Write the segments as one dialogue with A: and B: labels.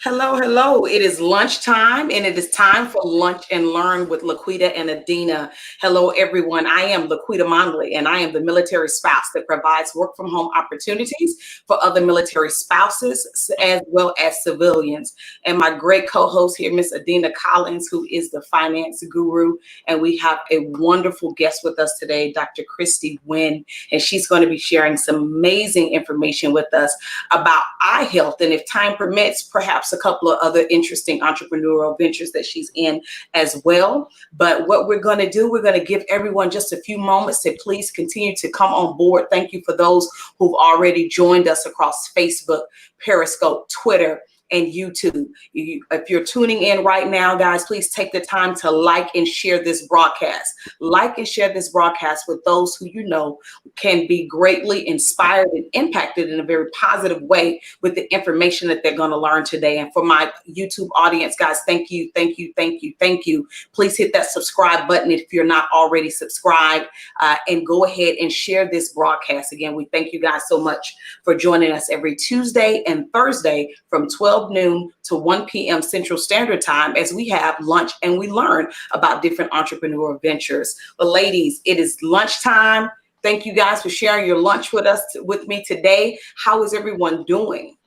A: Hello, hello. It is lunchtime and it is time for Lunch and Learn with LaQuita and Adina. Hello, everyone. I am LaQuita Mongley and I am the military spouse that provides work from home opportunities for other military spouses as well as civilians. And my great co-host here, Miss Adina Collins, who is the finance guru. And we have a wonderful guest with us today, Dr. Kristie Nguyen, and she's going to be sharing some amazing information with us about eye health. And if time permits, perhaps a couple of other interesting entrepreneurial ventures that she's in as well. But what we're going to do, we're going to give everyone just a few moments to please continue to come on board. Thank you for those who've already joined us across Facebook, Periscope, Twitter, and YouTube. If you're tuning in right now, guys, please take the time to like and share this broadcast. Like and share this broadcast with those who you know can be greatly inspired and impacted in a very positive way with the information that they're going to learn today. And for my YouTube audience, guys, thank you, thank you, thank you, thank you. Please hit that subscribe button if you're not already subscribed, and go ahead and share this broadcast. Again, we thank you guys so much for joining us every Tuesday and Thursday from 12 noon to 1 p.m. Central Standard Time as we have lunch and we learn about different entrepreneurial ventures. But ladies, it is lunchtime. Thank you guys for sharing your lunch with me today. How is everyone doing?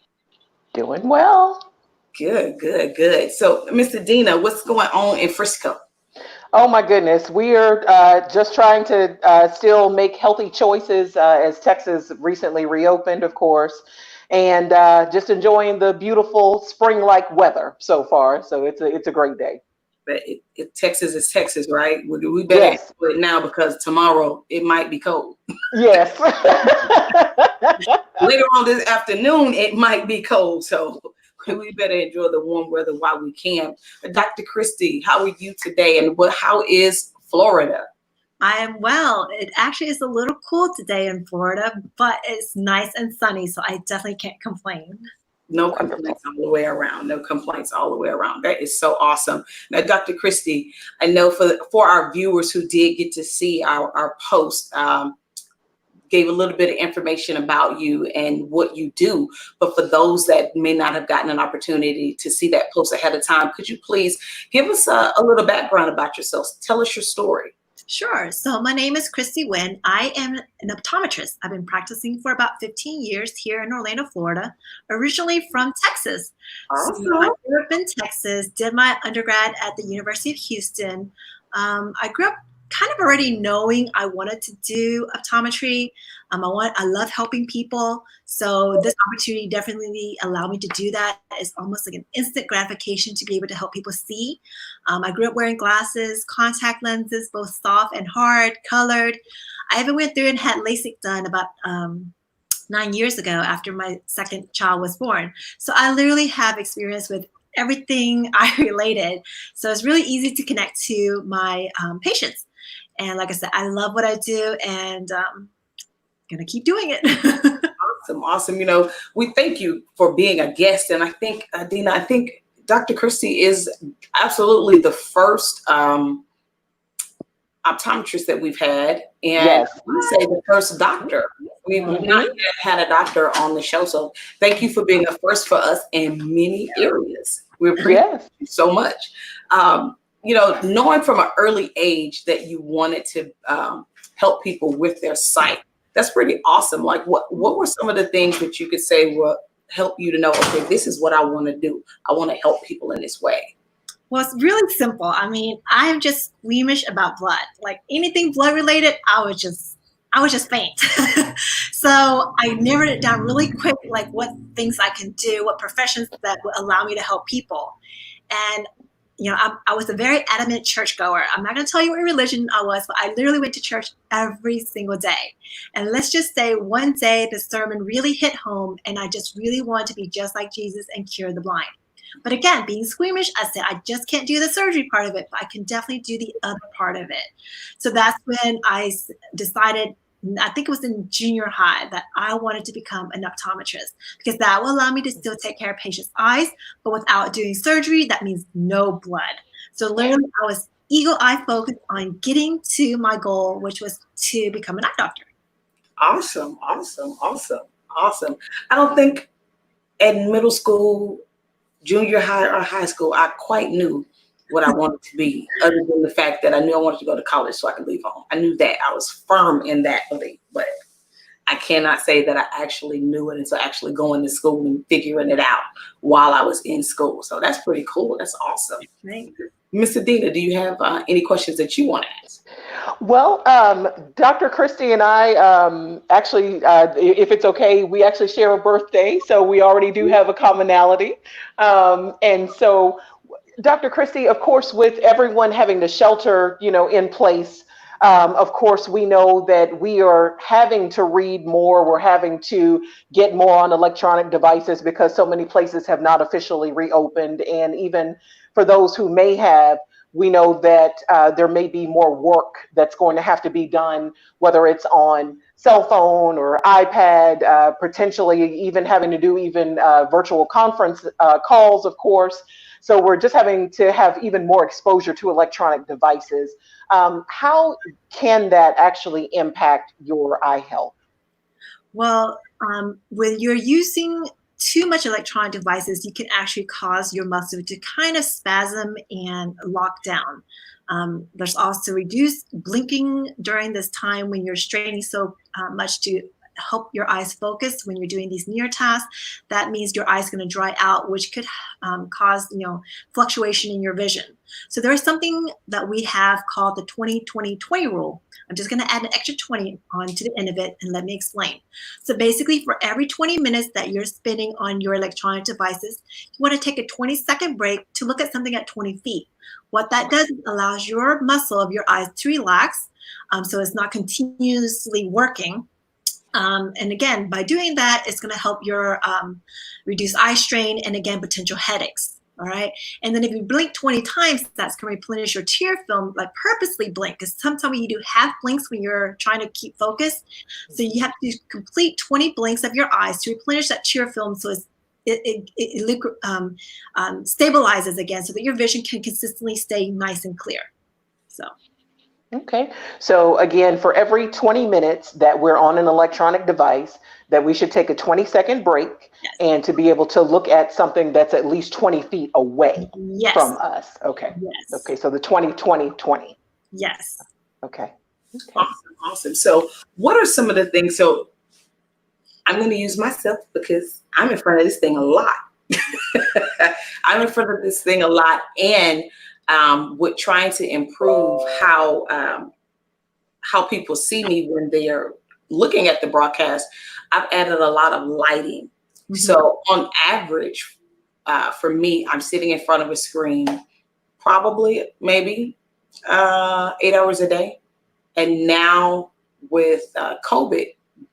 B: Doing well.
A: Good, good, good. So, Miss Adina, what's going on in Frisco?
B: Oh my goodness, we are just trying to still make healthy choices as Texas recently reopened, of course, and just enjoying the beautiful spring-like weather so far. So it's a great day.
A: But Texas is Texas, right? We better do it now because tomorrow it might be cold.
B: Yes.
A: Later on this afternoon, it might be cold. So we better enjoy the warm weather while we can. Dr. Kristie, how are you today? And how is Florida?
C: I am well. It actually is a little cool today in Florida, but it's nice and sunny, so I definitely can't complain.
A: No complaints all the way around. No complaints all the way around. That is so awesome. Now, Dr. Kristie, I know for our viewers who did get to see our post, gave a little bit of information about you and what you do. But for those that may not have gotten an opportunity to see that post ahead of time, could you please give us a little background about yourself? Tell us your story.
C: Sure. So my name is Kristie Nguyen. I am an optometrist. I've been practicing for about 15 years here in Orlando, Florida, originally from Texas.
A: Awesome.
C: So I grew up in Texas, did my undergrad at the University of Houston. I grew up kind of already knowing I wanted to do optometry. I love helping people. So this opportunity definitely allowed me to do that. It's almost like an instant gratification to be able to help people see. I grew up wearing glasses, contact lenses, both soft and hard, colored. I even went through and had LASIK done about 9 years ago after my second child was born. So I literally have experience with everything eye related. So it's really easy to connect to my patients. And like I said, I love what I do and gonna keep doing it.
A: Awesome. You know, we thank you for being a guest. And I think, Adina, Dr. Kristie is absolutely the first optometrist that we've had. And
B: yes.
A: we say the first doctor. We've not yet had a doctor on the show. So thank you for being a first for us in many areas. We appreciate you so much. You know, knowing from an early age that you wanted to help people with their sight, that's pretty awesome. Like, what were some of the things that you could say will help you to know, okay, this is what I want to do. I want to help people in this way.
C: Well, it's really simple. I mean, I'm just squeamish about blood. Like anything blood related, I would just faint. So I narrowed it down really quick, like what things I can do, what professions that would allow me to help people. And you know, I was a very adamant churchgoer. I'm not going to tell you what religion I was, but I literally went to church every single day. And let's just say one day the sermon really hit home and I just really wanted to be just like Jesus and cure the blind. But again, being squeamish, I said, I just can't do the surgery part of it, but I can definitely do the other part of it. So that's when I decided, I think it was in junior high, that I wanted to become an optometrist because that will allow me to still take care of patients' eyes, but without doing surgery, that means no blood. So literally I was eagle-eye focused on getting to my goal, which was to become an eye doctor.
A: Awesome. I don't think in middle school junior high or high school, I quite knew what I wanted to be, other than the fact that I knew I wanted to go to college so I could leave home. I knew that. I was firm in that belief, but I cannot say that I actually knew it until actually going to school and figuring it out while I was in school. So that's pretty cool. That's awesome.
C: Right.
A: Miss Adina, do you have any questions that you want to ask?
B: Well, Dr. Kristie and I actually, if it's okay, we actually share a birthday, so we already do have a commonality. And so, Dr. Kristie, of course, with everyone having the shelter, in place, of course, we know that we are having to read more. We're having to get more on electronic devices because so many places have not officially reopened. And even for those who may have, we know that there may be more work that's going to have to be done, whether it's on cell phone or iPad, potentially even having to do even virtual conference calls, of course. So we're just having to have even more exposure to electronic devices. How can that actually impact your eye health?
C: Well, when you're using too much electronic devices, you can actually cause your muscle to kind of spasm and lock down. There's also reduced blinking during this time when you're straining so much to help your eyes focus when you're doing these near tasks. That means your eyes going to dry out, which could cause fluctuation in your vision. So there's something that we have called the 20-20-20 rule. I'm just going to add an extra 20 on to the end of it, and let me explain. So basically, for every 20 minutes that you're spending on your electronic devices, you want to take a 20-second break to look at something at 20 feet. What that does is allows your muscle of your eyes to relax, so it's not continuously working. And again, by doing that, it's going to help your reduce eye strain and, again, potential headaches. All right. And then if you blink 20 times, that's going to replenish your tear film, like purposely blink, because sometimes you do half blinks when you're trying to keep focus. So you have to complete 20 blinks of your eyes to replenish that tear film, so it stabilizes again, so that your vision can consistently stay nice and clear. So.
B: Okay. So again, for every 20 minutes that we're on an electronic device, that we should take a 20-second break,
C: yes,
B: and to be able to look at something that's at least 20 feet away,
C: yes,
B: from us. Okay.
C: Yes.
B: Okay. So the 20-20-20.
C: Yes.
B: Okay.
A: Awesome. So what are some of the things? So I'm going to use myself because I'm in front of this thing a lot. I'm in front of this thing a lot. And with trying to improve how people see me when they're looking at the broadcast, I've added a lot of lighting. Mm-hmm. So on average, for me, I'm sitting in front of a screen probably maybe 8 hours a day. And now with COVID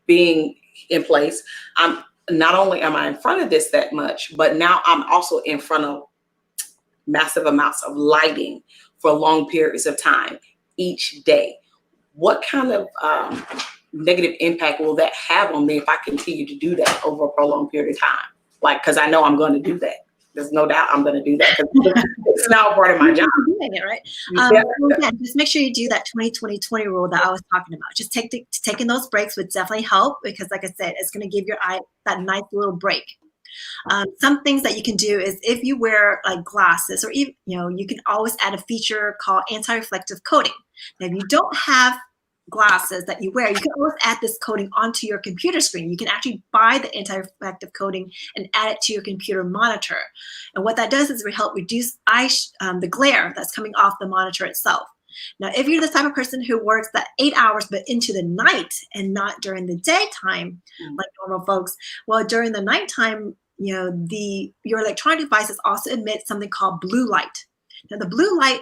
A: being in place, I'm not only am I in front of this that much, but now I'm also in front of massive amounts of lighting for long periods of time each day. What kind of negative impact will that have on me if I continue to do that over a prolonged period of time? Like, because I know I'm going to do that. There's no doubt I'm going to do that because it's now part of my job.
C: Doing it, right? Well, again, just make sure you do that 20-20-20 rule that I was talking about. Just taking those breaks would definitely help, because, like I said, it's going to give your eye that nice little break. Some things that you can do is, if you wear like glasses, or even, you can always add a feature called anti-reflective coating. Now, if you don't have glasses that you wear, you can always add this coating onto your computer screen. You can actually buy the anti-reflective coating and add it to your computer monitor. And what that does is help reduce the glare that's coming off the monitor itself. Now, if you're the type of person who works that 8 hours but into the night and not during the daytime, like normal folks, well, during the nighttime, your electronic devices also emit something called blue light. Now, the blue light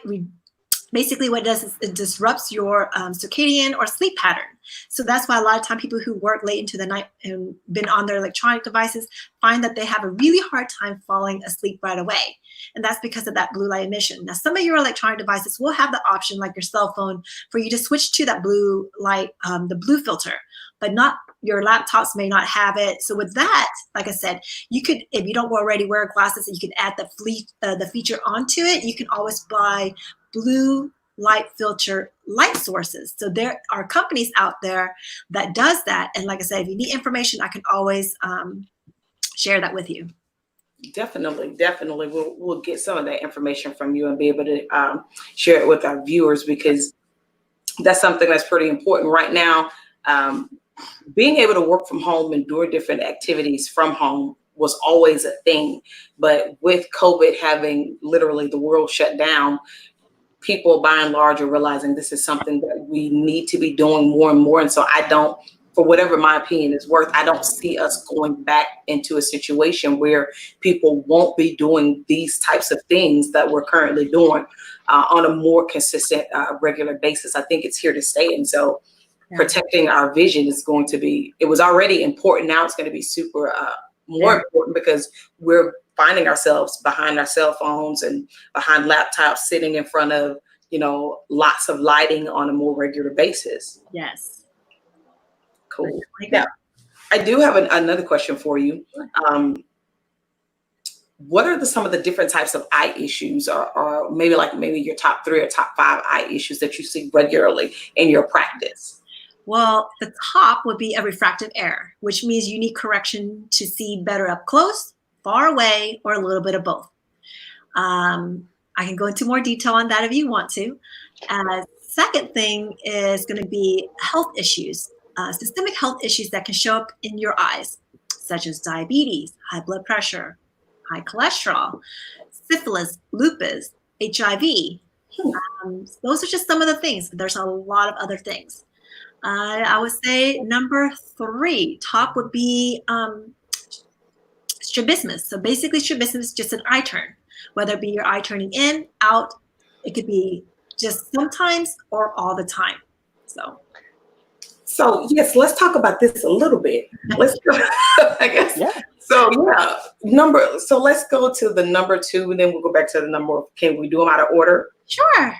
C: basically what it does is it disrupts your circadian or sleep pattern. So that's why a lot of time people who work late into the night and been on their electronic devices find that they have a really hard time falling asleep right away. And that's because of that blue light emission. Now, some of your electronic devices will have the option, like your cell phone, for you to switch to that blue light, the blue filter, but not your laptops may not have it. So with that, like I said, you could, if you don't already wear glasses, you can add the feature onto it. You can always buy blue light filter light sources. So there are companies out there that does that. And like I said, if you need information, I can always share that with you.
A: Definitely. We'll get some of that information from you and be able to share it with our viewers, because that's something that's pretty important right now. Being able to work from home and do different activities from home was always a thing. But with COVID having literally the world shut down, people by and large are realizing this is something that we need to be doing more and more. And so for whatever my opinion is worth, I don't see us going back into a situation where people won't be doing these types of things that we're currently doing on a more consistent, regular basis. I think it's here to stay. And so protecting our vision is going to be, it was already important. Now it's going to be super more important, because we're finding ourselves behind our cell phones and behind laptops, sitting in front of, lots of lighting on a more regular basis.
C: Yes.
A: Cool. Now, I do have another question for you. What are some of the different types of eye issues, or maybe your top 3 or top 5 eye issues that you see regularly in your practice?
C: Well, the top would be a refractive error, which means you need correction to see better up close, far away, or a little bit of both. I can go into more detail on that if you want to. Second thing is going to be health issues, systemic health issues that can show up in your eyes, such as diabetes, high blood pressure, high cholesterol, syphilis, lupus, HIV. Those are just some of the things. There's a lot of other things. I would say number 3, top would be strabismus. So basically strabismus is just an eye turn, whether it be your eye turning in, out. It could be just sometimes or all the time. So
A: yes, let's talk about this a little bit. Let's go, I guess.
B: Yeah.
A: So so let's go to the number 2, and then we'll go back to the number. Can we do them out of order?
C: Sure.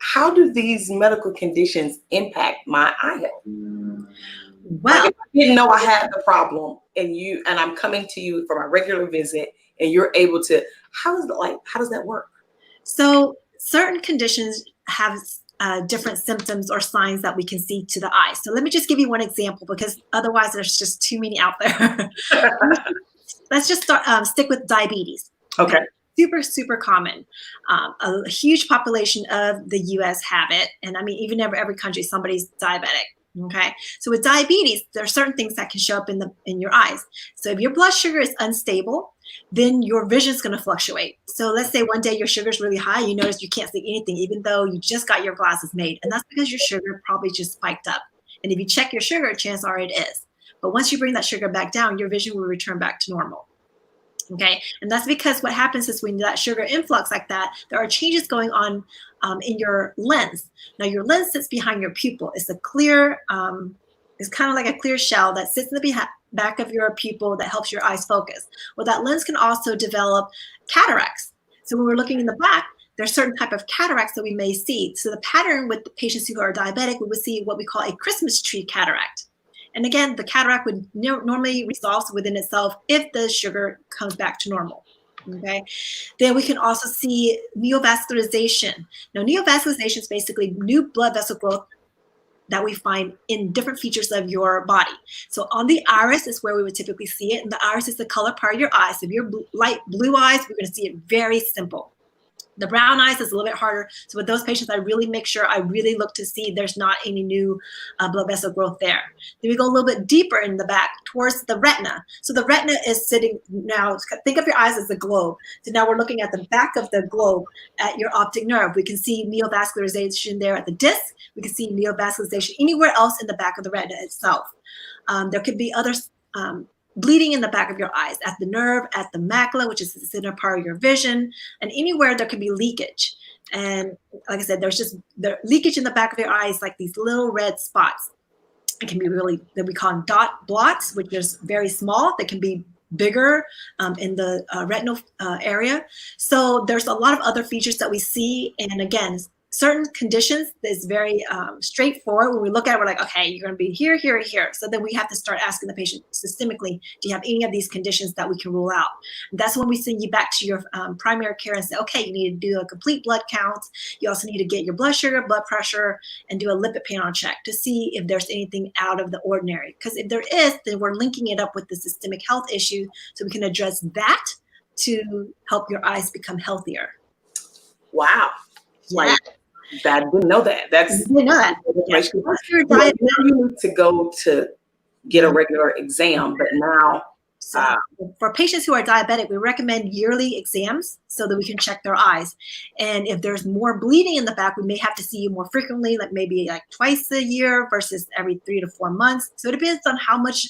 A: How do these medical conditions impact my eye health?
C: Well,
A: if I didn't know I had the problem, and I'm coming to you for my regular visit, and you're able to, how does that work?
C: So certain conditions have different symptoms or signs that we can see to the eye. So let me just give you one example, because otherwise there's just too many out there. Let's just stick with diabetes.
A: Okay.
C: Super, super common. A huge population of the U.S. have it. And I mean, even in every country, somebody's diabetic. Okay. So with diabetes, there are certain things that can show up in your eyes. So if your blood sugar is unstable, then your vision is going to fluctuate. So let's say one day your sugar is really high. You notice you can't see anything, even though you just got your glasses made. And that's because your sugar probably just spiked up. And if you check your sugar, chances are it is. But once you bring that sugar back down, your vision will return back to normal. Okay, and that's because what happens is when that sugar influx like that, there are changes going on in your lens. Now your lens sits behind your pupil. It's a clear, it's kind of like a clear shell that sits in the back of your pupil that helps your eyes focus. Well, that lens can also develop cataracts. So when we're looking in the back, there's certain type of cataracts that we may see. So the pattern with the patients who are diabetic, we would see what we call a Christmas tree cataract. And again, the cataract would normally resolve within itself if the sugar comes back to normal. Okay. Then we can also see neovascularization. Now, neovascularization is basically new blood vessel growth that we find in different features of your body. So on the iris is where we would typically see it. And the iris is the color part of your eyes. So if you're light blue eyes, we're going to see it very simple. The brown eyes is a little bit harder. So with those patients, I really make sure I really look to see there's not any new blood vessel growth there. Then we go a little bit deeper in the back towards the retina. So the retina is sitting now, think of your eyes as a globe. So now we're looking at the back of the globe at your optic nerve. We can see neovascularization there at the disc. We can see neovascularization anywhere else in the back of the retina itself. There could be other bleeding in the back of your eyes, at the nerve, at the macula, which is the center part of your vision, and anywhere there could be leakage. And like I said, there's just the leakage in the back of your eyes, like these little red spots. It can be really, that we call them dot blots, which is very small. They can be bigger in the retinal area. So there's a lot of other features that we see. And again, certain conditions is very straightforward. When we look at it, we're like, okay, you're going to be here, here, here. So then we have to start asking the patient systemically, do you have any of these conditions that we can rule out? And that's when we send you back to your primary care and say, okay, you need to do a complete blood count. You also need to get your blood sugar, blood pressure, and do a lipid panel check to see if there's anything out of the ordinary. Because if there is, then we're linking it up with the systemic health issue so we can address that to help your eyes become healthier.
A: Wow.
C: Yeah.
A: I didn't know that. That's
C: You didn't know that.
A: yeah. Well, you need to go to get a regular exam, but now
C: so for patients who are diabetic, we recommend yearly exams so that we can check their eyes. And if there's more bleeding in the back, we may have to see you more frequently, like maybe like twice a year versus every 3 to 4 months. So it depends on how much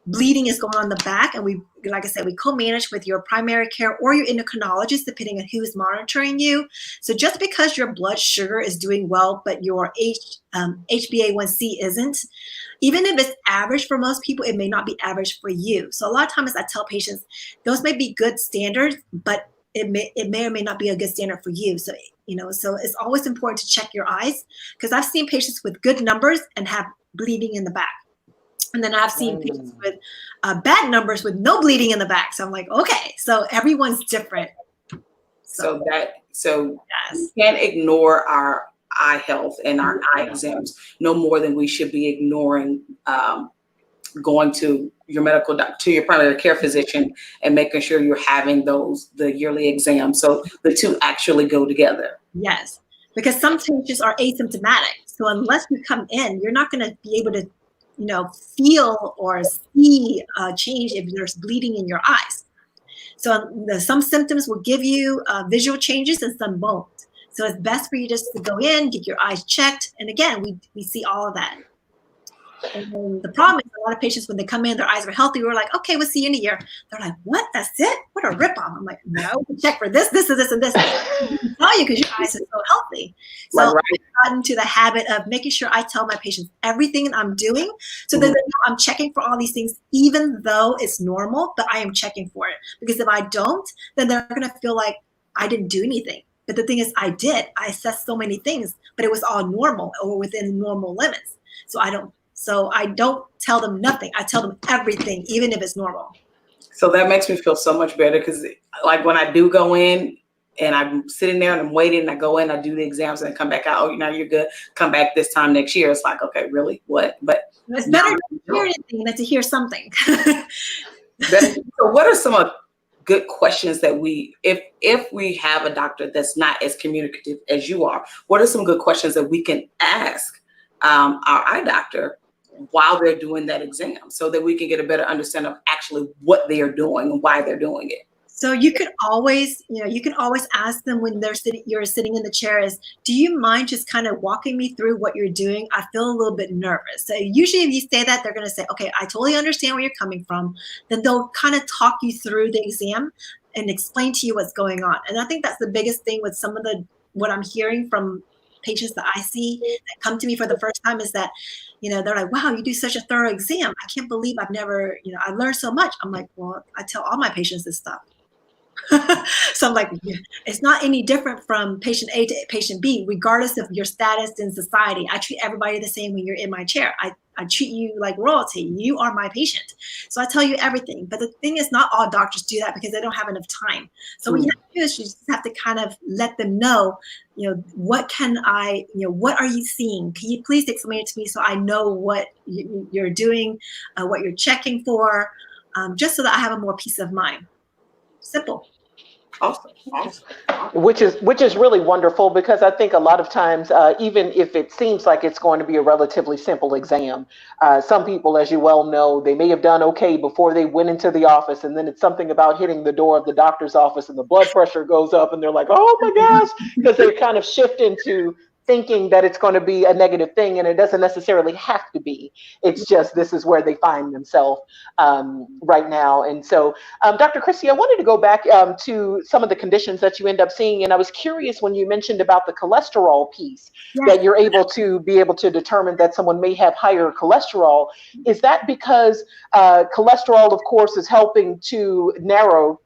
C: bleeding is going on in the back, and we, like I said, we co-manage with your primary care or your endocrinologist depending on who's monitoring you. So just because your blood sugar is doing well but your HbA1c isn't, even if it's average for most people, it may not be average for you. So a lot of times I tell patients those may be good standards, but it may or may not be a good standard for you. So so it's always important to check your eyes, because I've seen patients with good numbers and have bleeding in the back. And then I've seen patients with bad numbers with no bleeding in the back. So I'm like, okay, so everyone's different.
A: So
C: yes.
A: We can't ignore our eye health and our eye exams no more than we should be ignoring going to your medical doctor, to your primary care physician, and making sure you're having the yearly exams. So the two actually go together.
C: Yes, because some patients are asymptomatic. So unless you come in, you're not going to be able to feel or see a change if there's bleeding in your eyes. So some symptoms will give you visual changes and some won't. So it's best for you just to go in, get your eyes checked. And again, we see all of that. And then the problem is a lot of patients, when they come in, their eyes are healthy. We're like, okay, we'll see you in a year. They're like, what? That's it? What a ripoff. I'm like, no, we check for this, this, and this, and this. I can tell you because your eyes are so healthy. So I've gotten into the habit of making sure I tell my patients everything I'm doing so that they know I'm checking for all these things, even though it's normal, but I am checking for it. Because if I don't, then they're going to feel like I didn't do anything. But the thing is, I did. I assessed so many things, but it was all normal or within normal limits. So I don't tell them nothing. I tell them everything, even if it's normal.
A: So that makes me feel so much better, because like when I do go in and I'm sitting there and I'm waiting, and I go in, I do the exams, and I come back out, oh, you're good. Come back this time next year. It's like, okay, really? What? But
C: it's better to hear anything than to hear something.
A: So what are some of good questions that if we have a doctor that's not as communicative as you are, what are some good questions that we can ask our eye doctor while they're doing that exam, so that we can get a better understanding of actually what they are doing and why they're doing it?
C: So you can always, ask them when you're sitting in the chair is, do you mind just kind of walking me through what you're doing? I feel a little bit nervous. So usually if you say that, they're going to say, okay, I totally understand where you're coming from. Then they'll kind of talk you through the exam and explain to you what's going on. And I think that's the biggest thing with some of what I'm hearing from patients that I see that come to me for the first time is that, they're like, wow, you do such a thorough exam. I can't believe I've never, I learned so much. I'm like, well, I tell all my patients this stuff. So I'm like, it's not any different from patient A to patient B, regardless of your status in society. I treat everybody the same when you're in my chair. I treat you like royalty. You are my patient. So I tell you everything. But the thing is, not all doctors do that because they don't have enough time. So what you have to do is you just have to kind of let them know, what are you seeing? Can you please explain it to me so I know what you're doing, what you're checking for, just so that I have a more peace of mind. Simple.
A: Awesome.
B: Which is really wonderful, because I think a lot of times, even if it seems like it's going to be a relatively simple exam, some people, as you well know, they may have done okay before they went into the office, and then it's something about hitting the door of the doctor's office and the blood pressure goes up and they're like, oh my gosh, because they kind of shift into thinking that it's going to be a negative thing, and it doesn't necessarily have to be. It's just this is where they find themselves right now. And so, Dr. Kristie, I wanted to go back to some of the conditions that you end up seeing, and I was curious when you mentioned about the cholesterol piece, that you're able to determine that someone may have higher cholesterol. Is that because cholesterol, of course, is helping to narrow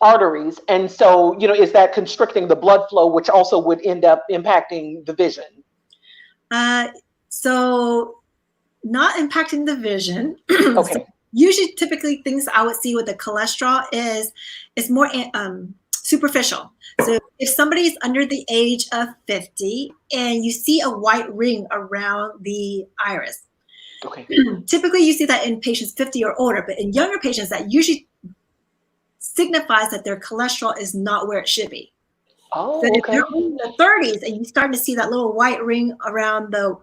B: arteries. And so, is that constricting the blood flow, which also would end up impacting the vision?
C: So not impacting the vision.
B: Okay.
C: So usually, typically, things I would see with the cholesterol is more superficial. So if somebody's under the age of 50 and you see a white ring around the iris,
B: Okay.
C: typically you see that in patients 50 or older, but in younger patients, that usually signifies that their cholesterol is not where it should be.
B: Oh,
C: So if
B: okay.
C: they're in the 30s and you start to see that little white ring around the,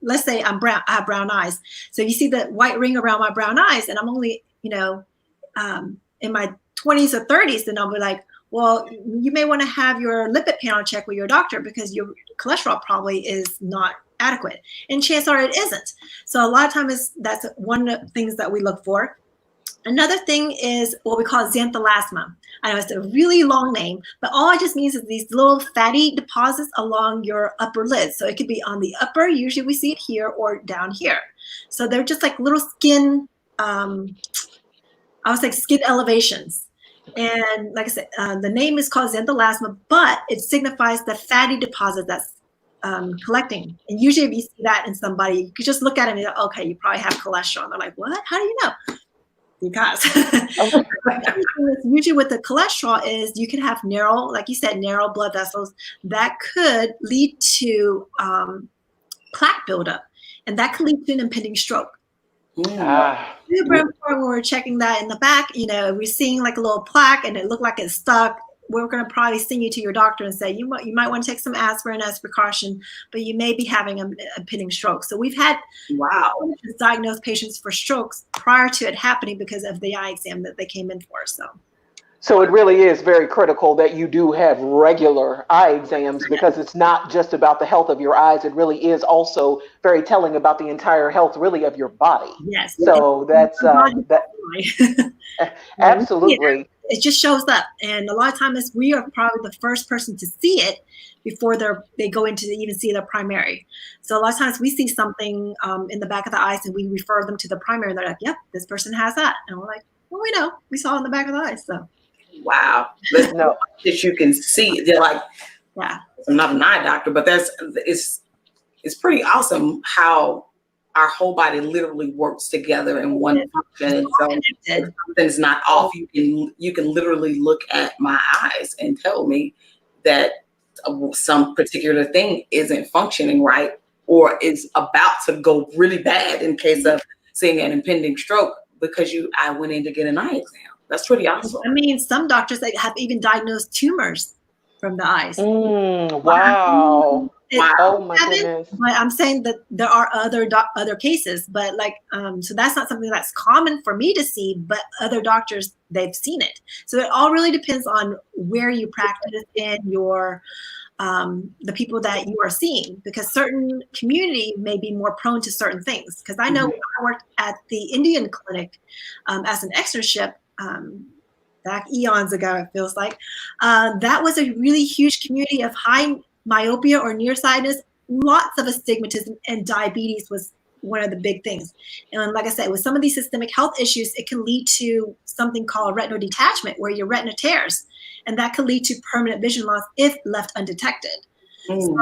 C: let's say I have brown eyes. So you see the white ring around my brown eyes, and I'm only, in my 20s or 30s, then I'll be like, well, you may want to have your lipid panel check with your doctor because your cholesterol probably is not adequate. And chances are it isn't. So a lot of times that's one of the things that we look for. Another thing is what we call xanthelasma. I know it's a really long name, but all it just means is these little fatty deposits along your upper lid. So it could be on the upper, usually we see it here, or down here. So they're just like little skin, skin elevations. And like I said, the name is called xanthelasma, but it signifies the fatty deposit that's collecting. And usually if you see that in somebody, you could just look at it and go, okay, you probably have cholesterol. And they're like, what? How do you know? Because usually with the cholesterol is you can have narrow, like you said, narrow blood vessels that could lead to plaque buildup, and that could lead to an impending stroke. Super important when we're checking that in the back. If we're seeing like a little plaque and it looked like it's stuck, we're going to probably send you to your doctor and say you might want to take some aspirin as precaution, but you may be having a impending stroke. So we've had diagnosed patients for strokes prior to it happening because of the eye exam that they came in for. So
B: it really is very critical that you do have regular eye exams, because it's not just about the health of your eyes. It really is also very telling about the entire health, really, of your body.
C: Yes.
B: So that's absolutely.
C: It just shows up, and a lot of times we are probably the first person to see it before they go into even see their primary. So a lot of times we see something in the back of the eyes and we refer them to the primary, and they're like, yep, this person has that. And we're like, well, we know, we saw it in the back of the eyes. So
A: wow, let's know that you can see. They're like,
C: yeah,
A: I'm not an eye doctor, but it's pretty awesome how our whole body literally works together in one function. And so if something's not off, you can literally look at my eyes and tell me that some particular thing isn't functioning right, or is about to go really bad in case of seeing an impending stroke because I went in to get an eye exam. That's pretty awesome.
C: I mean, some doctors have even diagnosed tumors from the eyes.
B: Wow. Oh my goodness.
C: But I'm saying that there are other cases, but so that's not something that's common for me to see, but other doctors, they've seen it. So it all really depends on where you practice and your the people that you are seeing, because certain community may be more prone to certain things. Because I know when I worked at the Indian clinic as an externship, back eons ago, it feels like, that was a really huge community of high myopia or nearsightedness, lots of astigmatism, and diabetes was one of the big things. And like I said, with some of these systemic health issues, it can lead to something called retinal detachment, where your retina tears, and that can lead to permanent vision loss if left undetected. So,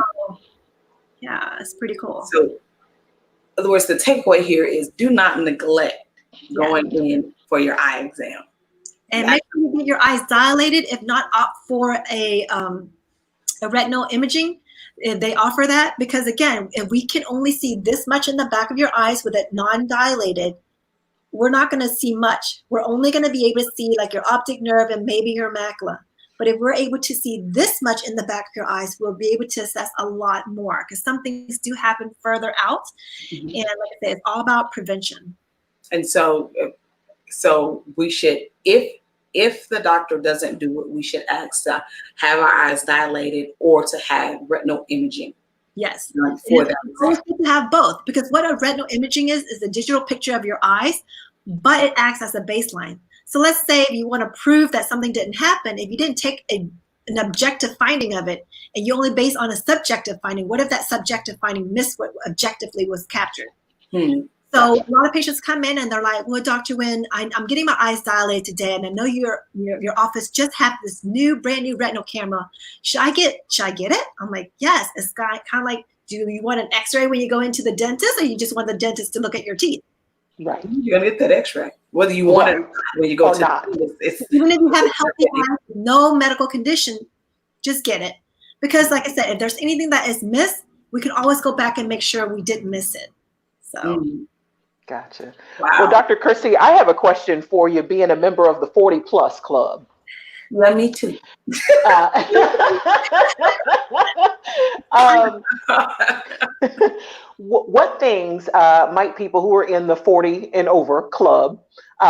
C: yeah, it's pretty cool.
A: So, in other words, the takeaway here is do not neglect going in for your eye exam.
C: And make sure you get your eyes dilated. If not, opt for a retinal imaging. They offer that, because again, if we can only see this much in the back of your eyes with it non-dilated, we're not going to see much. We're only going to be able to see like your optic nerve and maybe your macula. But if we're able to see this much in the back of your eyes, we'll be able to assess a lot more, because some things do happen further out. And like I said, it's all about prevention.
A: And so we should, if the doctor doesn't do it, we should ask to have our eyes dilated or to have retinal imaging.
C: Yes.
A: For that.
C: It's always good to have both, because what a retinal imaging is a digital picture of your eyes, but it acts as a baseline. So let's say if you want to prove that something didn't happen, if you didn't take an objective finding of it and you only base on a subjective finding, what if that subjective finding missed what objectively was captured? So
B: Gotcha.
C: a lot of patients come in and they're like, well, Dr. Nguyen, I'm getting my eyes dilated today, and I know your office just have this brand new retinal camera. Should I get it? I'm like, yes. It's kind of like, do you want an x-ray when you go into the dentist, or you just want the dentist to look at your teeth?
B: Right.
A: You're gonna get that x-ray, whether you want it or not, when you go to
B: not.
C: Even if you have healthy eyes with no medical condition, just get it. Because like I said, if there's anything that is missed, we can always go back and make sure we didn't miss it. So.
B: Gotcha.
A: Wow.
B: Well, Dr. Kristie, I have a question for you, being a member of the 40 plus club.
A: Yeah, me too.
B: What things might people who are in the 40 and over club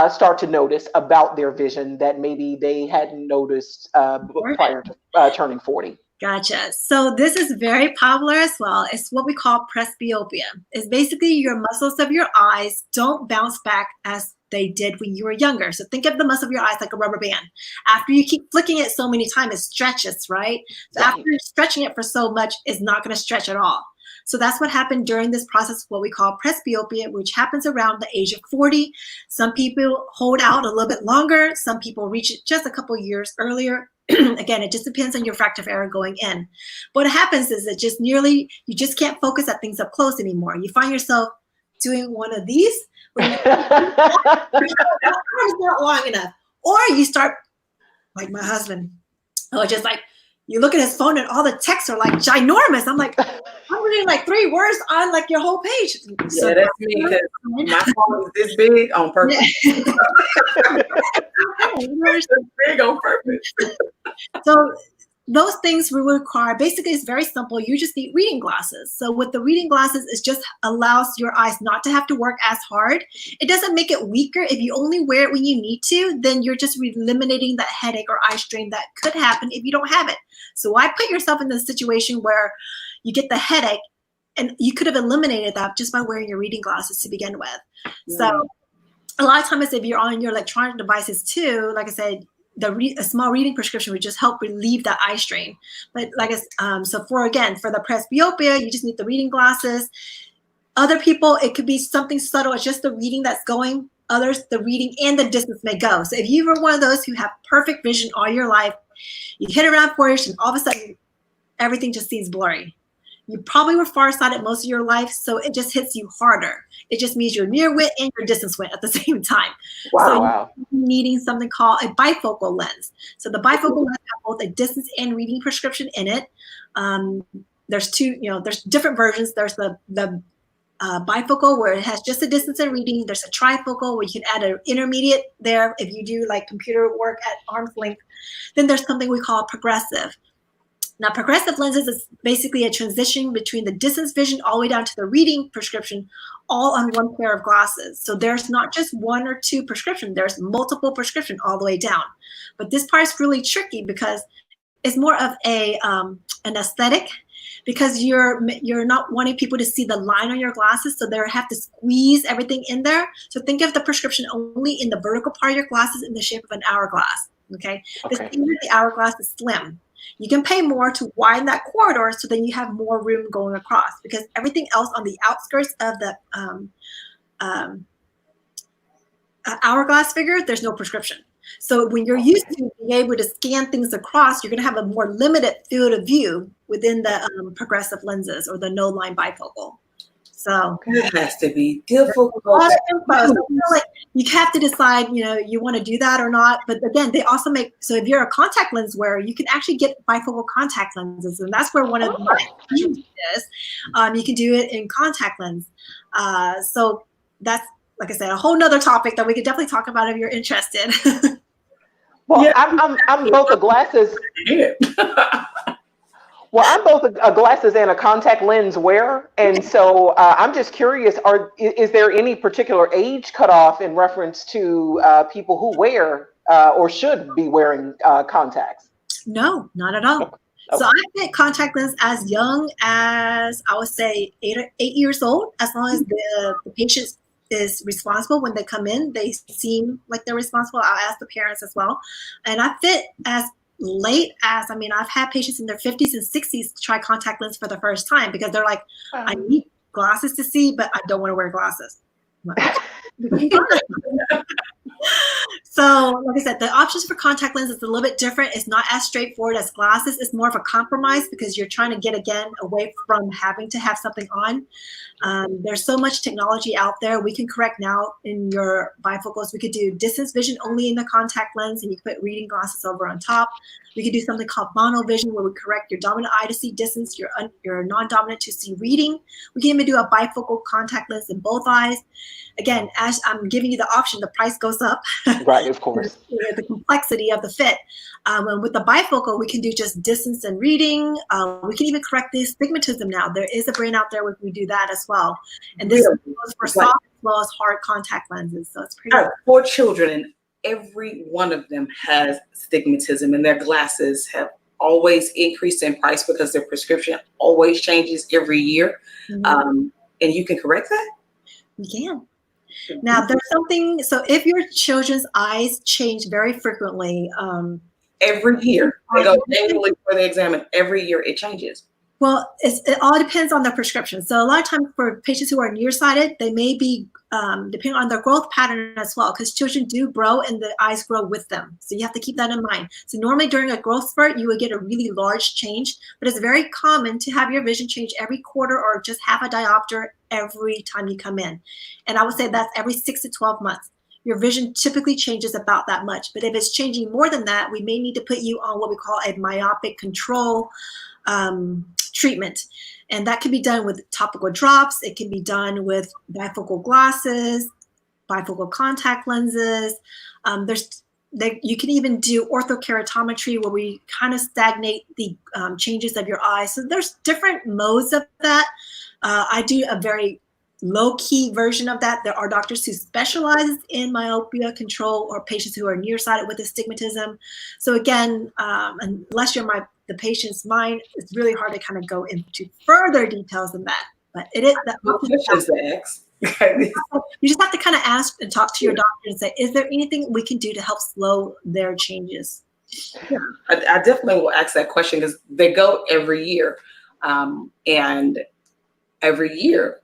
B: start to notice about their vision that maybe they hadn't noticed prior to turning 40?
C: Gotcha. So this is very popular as well. It's what we call presbyopia. It's basically your muscles of your eyes don't bounce back as they did when you were younger. So think of the muscle of your eyes like a rubber band. After you keep flicking it so many times, it stretches, right? So after you're stretching it for so much, it's not going to stretch at all. So that's what happened during this process, what we call presbyopia, which happens around the age of 40. Some people hold out a little bit longer. Some people reach it just a couple years earlier. Again, it just depends on your refractive error going in. What happens is that you just can't focus at things up close anymore. You find yourself doing one of these, where it's not long enough. Or you start, like my husband, just like, you look at his phone and all the texts are like ginormous. I'm like, I'm reading like 3 words on like your whole page.
A: So yeah, that's me, because my phone is this big on purpose.
C: Yeah.
A: It's big on purpose.
C: So those things we require, basically it's very simple. You just need reading glasses. So with the reading glasses, it just allows your eyes not to have to work as hard. It doesn't make it weaker. If you only wear it when you need to, then you're just eliminating that headache or eye strain that could happen if you don't have it. So why put yourself in the situation where you get the headache, and you could have eliminated that just by wearing your reading glasses to begin with. So a lot of times if you're on your electronic devices too, like I said, a small reading prescription would just help relieve that eye strain. But like so for the presbyopia, you just need the reading glasses. Other people, it could be something subtle. It's just the reading that's going. Others, the reading and the distance may go. So if you were one of those who have perfect vision all your life, you hit around 40ish and all of a sudden everything just seems blurry. You probably were farsighted most of your life, so it just hits you harder. It just means your near wit and your distance wit at the same time.
B: Wow.
C: So you're needing something called a bifocal lens. So the bifocal lens has both a distance and reading prescription in it. There's there's different versions. There's the bifocal, where it has just a distance and reading. There's a trifocal, where you can add an intermediate there if you do like computer work at arm's length. Then there's something we call progressive. Now, progressive lenses is basically a transition between the distance vision all the way down to the reading prescription, all on one pair of glasses. So there's not just 1 or 2 prescriptions, there's multiple prescription all the way down. But this part's really tricky because it's more of an aesthetic, because you're not wanting people to see the line on your glasses, so they have to squeeze everything in there. So think of the prescription only in the vertical part of your glasses in the shape of an hourglass. Okay. The hourglass is slim. You can pay more to widen that corridor, so then you have more room going across, because everything else on the outskirts of the hourglass figure, there's no prescription. So when you're used to being able to scan things across, you're going to have a more limited field of view within the progressive lenses or the no line bifocal. So
A: it has to be difficult.
C: Like you have to decide, you want to do that or not. But again, they also so if you're a contact lens wearer, you can actually get bifocal contact lenses, and that's where one of my is. You can do it in contact lens. So that's, like I said, a whole nother topic that we could definitely talk about if you're interested.
B: Well, yeah. I'm both a glasses. Well, I'm both a glasses and a contact lens wearer, and so I'm just curious: is there any particular age cutoff in reference to people who wear or should be wearing contacts?
C: No, not at all. Okay. So I fit contact lens as young as, I would say, 8 years old, as long as the patient is responsible when they come in. They seem like they're responsible. I'll ask the parents as well, and I fit as late as, I've had patients in their 50s and 60s try contact lens for the first time because they're like, I need glasses to see, but I don't want to wear glasses. So, like I said, the options for contact lenses is a little bit different. It's not as straightforward as glasses. It's more of a compromise because you're trying to get, again, away from having to have something on. There's so much technology out there. We can correct now in your bifocals. We could do distance vision only in the contact lens, and you can put reading glasses over on top. We could do something called mono vision, where we correct your dominant eye to see distance, your non-dominant to see reading. We can even do a bifocal contact lens in both eyes. Again, as I'm giving you the option, the price goes up.
B: Right, of course.
C: The complexity of the fit. And with the bifocal, we can do just distance and reading. We can even correct the astigmatism now. There is a brand out there where we do that as well. And this goes for soft as well as hard contact lenses. So it's pretty.
A: I have 4 children, and every one of them has astigmatism, and their glasses have always increased in price because their prescription always changes every year. And you can correct that?
C: We can. Now, there's something, so if your children's eyes change very frequently.
A: Every year. They go annually for the exam, every year it changes.
C: Well, it all depends on their prescription. So a lot of times for patients who are nearsighted, they may be, depending on their growth pattern as well, because children do grow and the eyes grow with them. So you have to keep that in mind. So normally during a growth spurt, you would get a really large change, but it's very common to have your vision change every quarter or just half a diopter every time you come in. And I would say that's every 6 to 12 months. Your vision typically changes about that much. But if it's changing more than that, we may need to put you on what we call a myopic control treatment. And that can be done with topical drops. It can be done with bifocal glasses, bifocal contact lenses. You can even do orthokeratometry, where we kind of stagnate the changes of your eyes. So there's different modes of that. I do a very low-key version of that. There are doctors who specialize in myopia control or patients who are nearsighted with astigmatism. So again, unless you're the patient's mind, it's really hard to kind of go into further details than that. But it is that. You just have to kind of ask and talk to your doctor and say, is there anything we can do to help slow their changes?
A: Yeah, I definitely will ask that question because they go every year. And every year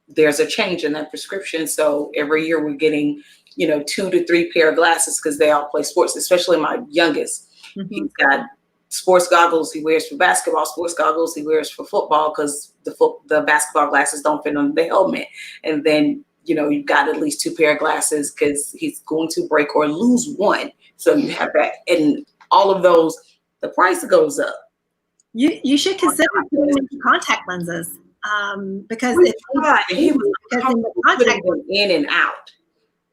A: there's a change in that prescription. So every year we're getting, 2 to 3 pair of glasses because they all play sports, especially my youngest. He's got sports goggles he wears for basketball, sports goggles he wears for football because the basketball glasses don't fit on the helmet. And then, you've got at least 2 pair of glasses because he's going to break or lose one. So you have that. And all of those, the price goes up.
C: You should consider doing contact lenses because
A: he was in and out.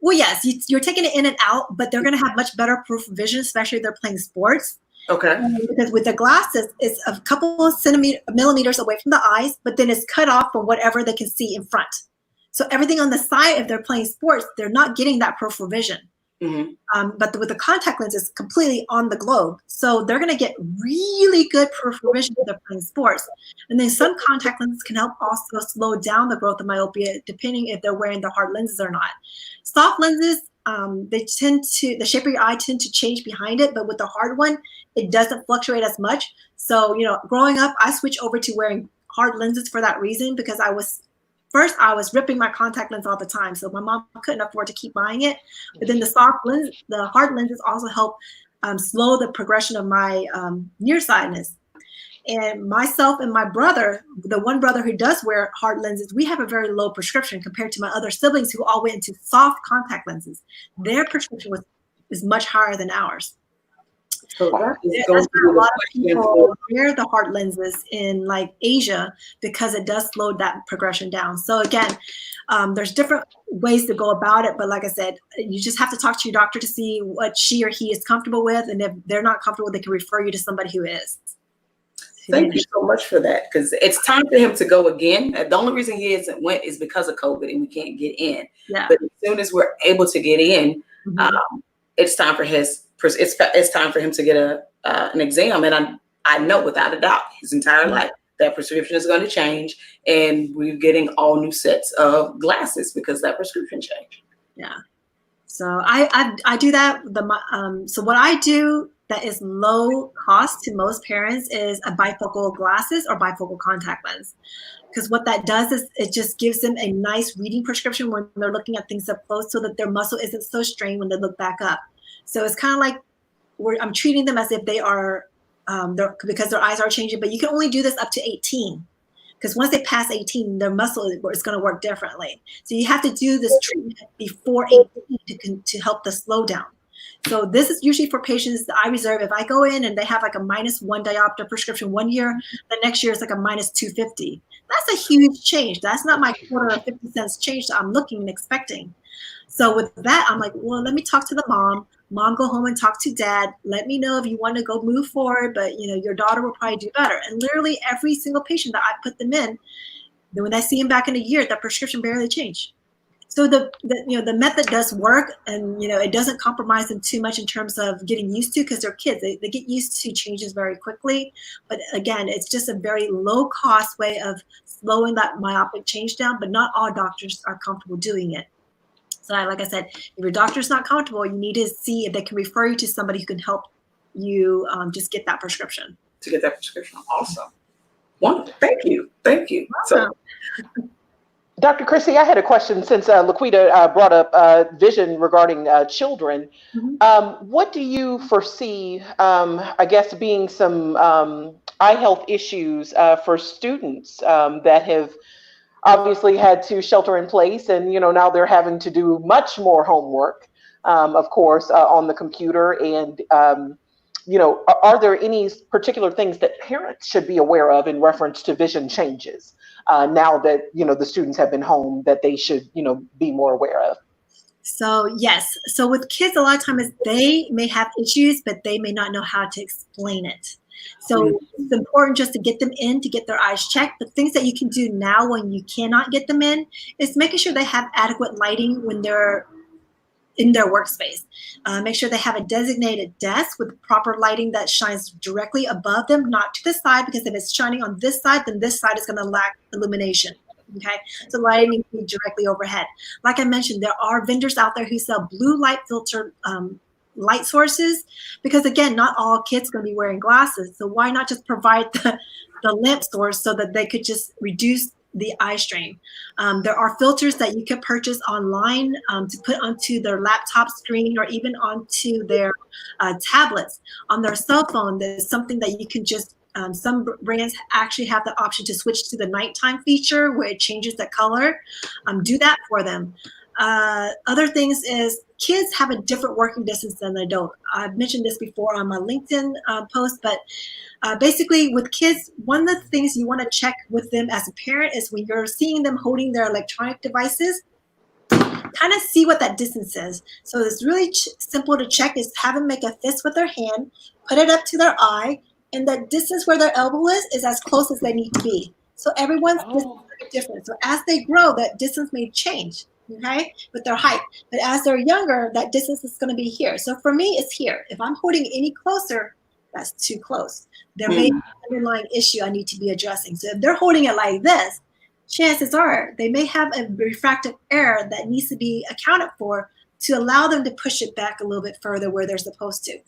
C: Well, yes, you're taking it in and out, but they're going to have much better peripheral vision, especially if they're playing sports.
A: Okay.
C: Because with the glasses, it's a couple of millimeters away from the eyes, but then it's cut off from whatever they can see in front. So everything on the side, if they're playing sports, they're not getting that peripheral vision. But with the contact lens, it's completely on the globe. So they're going to get really good peripheral vision if they're playing sports. And then some contact lenses can help also slow down the growth of myopia, depending if they're wearing the hard lenses or not. Soft lenses, the shape of your eye tend to change behind it, but with the hard one, it doesn't fluctuate as much. So, growing up, I switched over to wearing hard lenses for that reason, because I was ripping my contact lens all the time. So my mom couldn't afford to keep buying it. But then the hard lenses also help slow the progression of my nearsightedness. And myself and my brother, the one brother who does wear hard lenses, we have a very low prescription compared to my other siblings who all went into soft contact lenses. Their prescription is much higher than ours. So that's why a lot of people wear the hard lenses in like Asia, because it does slow that progression down. So again, there's different ways to go about it. But like I said, you just have to talk to your doctor to see what she or he is comfortable with. And if they're not comfortable, they can refer you to somebody who is.
A: Thank you so much for that, because it's time for him to go again. The only reason he hasn't went is because of COVID and we can't get in.
C: Yeah.
A: But as soon as we're able to get in, it's time for it's time for him to get an exam. And I know without a doubt his entire life that prescription is going to change, and we're getting all new sets of glasses because that prescription changed.
C: Yeah. So I do that. So what I do that is low cost to most parents is a bifocal glasses or bifocal contact lens, because what that does is it just gives them a nice reading prescription when they're looking at things up close, so that their muscle isn't so strained when they look back up. So it's kind of like I'm treating them as if they are, because their eyes are changing, but you can only do this up to 18. Because once they pass 18, their muscle is going to work differently. So you have to do this treatment before 18 to help the slowdown. So this is usually for patients that I reserve. If I go in and they have like a -1 diopter prescription 1 year, the next year is like a -250. That's a huge change. That's not my quarter or 50 cents change that I'm looking and expecting. So with that, I'm like, well, let me talk to the mom. Mom, go home and talk to dad. Let me know if you want to go move forward, but your daughter will probably do better. And literally every single patient that I put them in, then when I see them back in a year, that prescription barely changed. So the method does work, and it doesn't compromise them too much in terms of getting used to, because they're kids. They get used to changes very quickly. But again, it's just a very low cost way of slowing that myopic change down, but not all doctors are comfortable doing it. So like I said, if your doctor's not comfortable, you need to see if they can refer you to somebody who can help you just get that prescription.
A: To get that prescription. Awesome. Wonderful. Thank you. Thank you. So,
B: Dr. Kristie, I had a question since LaQuita brought up vision regarding children.
C: Mm-hmm.
B: What do you foresee, I guess, being some eye health issues for students that have obviously had to shelter in place, and now they're having to do much more homework, of course, on the computer, and are there any particular things that parents should be aware of in reference to vision changes now that the students have been home, that they should be more aware of?
C: So yes, so with kids, a lot of times they may have issues, but they may not know how to explain it. So it's important just to get them in, to get their eyes checked. But things that you can do now when you cannot get them in is making sure they have adequate lighting when they're in their workspace. Make sure they have a designated desk with proper lighting that shines directly above them, not to the side, because if it's shining on this side, then this side is going to lack illumination. Okay, so lighting needs to be directly overhead. Like I mentioned, there are vendors out there who sell blue light filter light sources, because again, not all kids are going to be wearing glasses. So why not just provide the lamp source so that they could just reduce the eye strain? There are filters that you can purchase online to put onto their laptop screen, or even onto their tablets. On their cell phone, there's something that you can just some brands actually have the option to switch to the nighttime feature where it changes the color. Do that for them. Other things is kids have a different working distance than adults. I've mentioned this before on my LinkedIn post, but basically with kids, one of the things you want to check with them as a parent is when you're seeing them holding their electronic devices, kind of see what that distance is. So it's really simple to check, is have them make a fist with their hand, put it up to their eye, and the distance where their elbow is as close as they need to be. So everyone's distance is different. So as they grow, that distance may change. Okay, with their height. But as they're younger, that distance is going to be here. So for me, it's here. If I'm holding any closer, that's too close. There may be an underlying issue I need to be addressing. So if they're holding it like this, chances are they may have a refractive error that needs to be accounted for to allow them to push it back a little bit further where they're supposed to.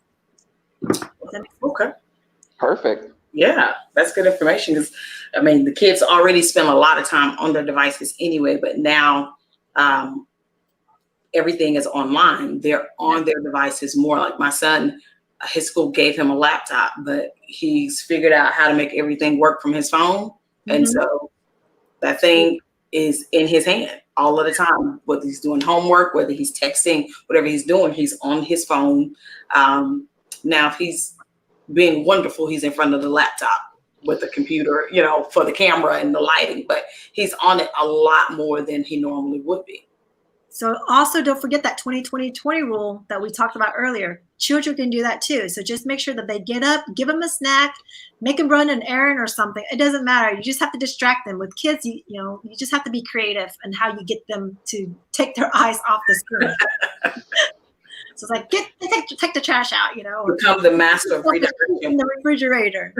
A: Okay.
B: Perfect.
A: Yeah, that's good information, because I mean, the kids already spend a lot of time on their devices anyway, but now everything is online. They're on their devices more. Like my son, his school gave him a laptop, but he's figured out how to make everything work from his phone. And so that thing is in his hand all of the time, whether he's doing homework, whether he's texting, whatever he's doing, he's on his phone. Now, if he's being wonderful, he's in front of the laptop with the computer, for the camera and the lighting, but he's on it a lot more than he normally would be.
C: So also don't forget that 20-20-20 rule that we talked about earlier. Children can do that too. So just make sure that they get up, give them a snack, make them run an errand or something. It doesn't matter. You just have to distract them. With kids, you just have to be creative in how you get them to take their eyes off the screen. So it's like, take the trash out, or
A: become the master of redirection
C: in the refrigerator.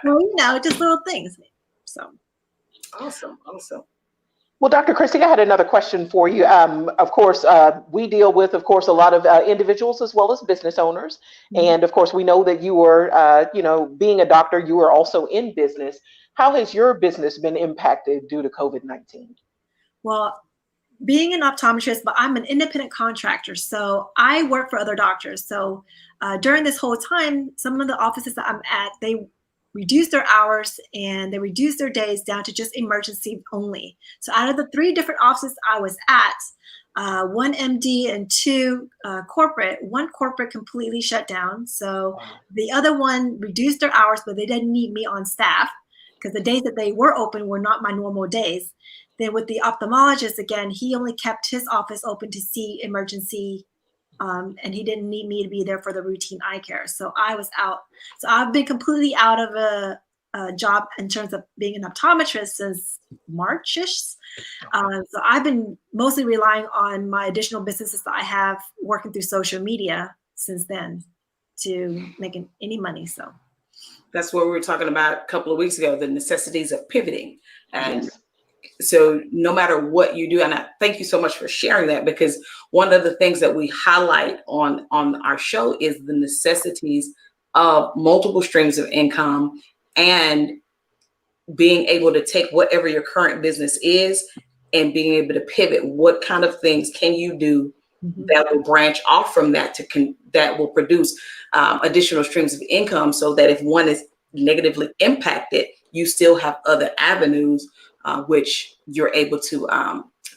C: Well, just little things. So
A: awesome.
B: Well, Dr. Kristie, I had another question for you. Of course, we deal with, of course, a lot of individuals as well as business owners. And of course, we know that you were, being a doctor, you were also in business. how has your business been impacted due to COVID-19?
C: Well, being an optometrist, but I'm an independent contractor, so I work for other doctors. So during this whole time, some of the offices that I'm at, they reduced their hours and they reduced their days down to just emergency only. So out of the 3 different offices I was at, 1 MD and 2 corporate, 1 corporate completely shut down. So the other one reduced their hours, but they didn't need me on staff because the days that they were open were not my normal days. Then with the ophthalmologist, again, he only kept his office open to see emergency, and he didn't need me to be there for the routine eye care. So I was out. So I've been completely out of a job in terms of being an optometrist since March-ish. So I've been mostly relying on my additional businesses that I have working through social media since then to making any money. So
A: that's what we were talking about a couple of weeks ago, the necessities of pivoting. And
B: Yes.
A: so no matter what you do, and I thank you so much for sharing that, because one of the things that we highlight on our show is the necessities of multiple streams of income and being able to take whatever your current business is and being able to pivot. What kind of things can you do that will branch off from that that will produce additional streams of income, so that if one is negatively impacted, you still have other avenues which you're able to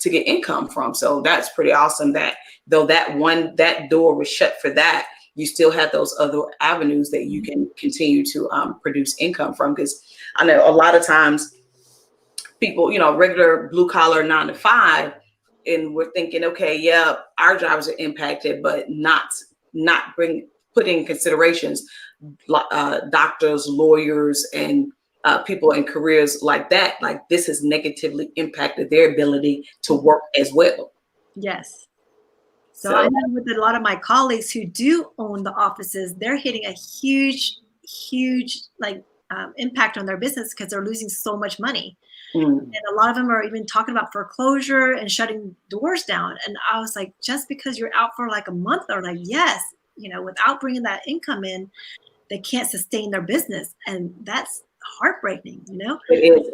A: get income from. So that's pretty awesome that though that door was shut for that, you still have those other avenues that you can continue to produce income from. Because I know a lot of times people, regular blue collar 9 to 5, and we're thinking, okay, yeah, our jobs are impacted, but not putting considerations, doctors, lawyers, and people in careers like that, like this has negatively impacted their ability to work as well.
C: Yes. So I know with a lot of my colleagues who do own the offices, they're hitting a huge impact on their business because they're losing so much money. And a lot of them are even talking about foreclosure and shutting doors down. And I was like, just because you're out for like a month, they're like, yes, without bringing that income in, they can't sustain their business. And that's heartbreaking,
A: It is.